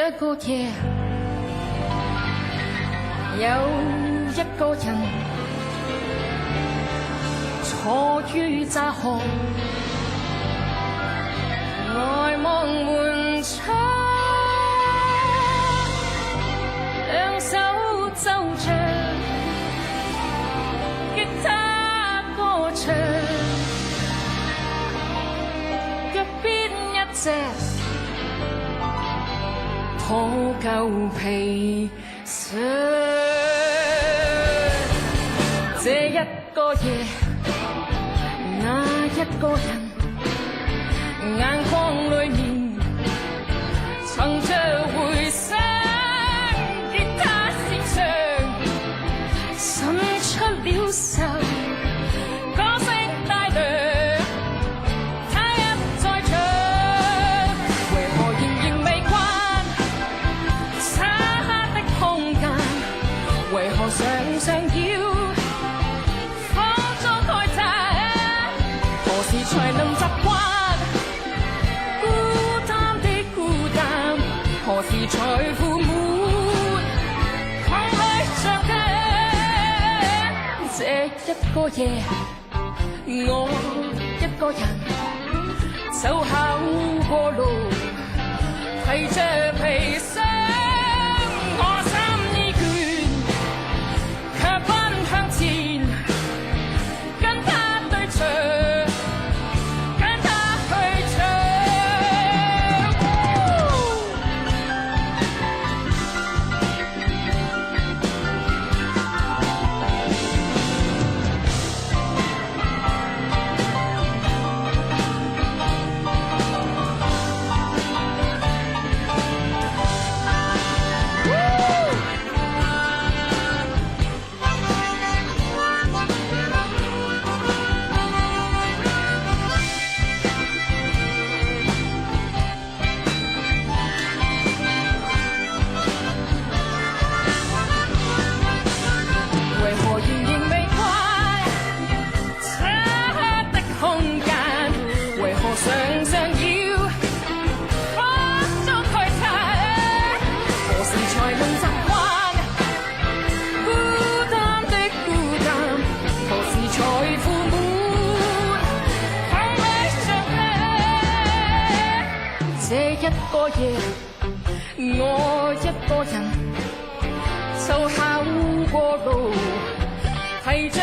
一個夜，有一個人坐於窄巷，呆望門窗，兩手奏着吉他歌唱，腳邊一隻破舊皮箱，這一個夜，那一個人，眼眶裏面藏着回聲，吉他線上滲出了愁，歌聲帶涼，他一再唱，為何仍未慣漆黑的空間，為何常常要放縱開擲，何時才能習慣孤單的孤單，何時才負滿空虛像家，這一個夜，我一個人走考過路，提着皮箱，我心已倦，卻奔向前，跟他對唱，跟他去唱。為何仍未慣漆黑的空間，為何常常要放縱開擲，何時才能習慣孤單的孤單，何時才負滿空虛像家，這一個夜，我一個人就考過路，提着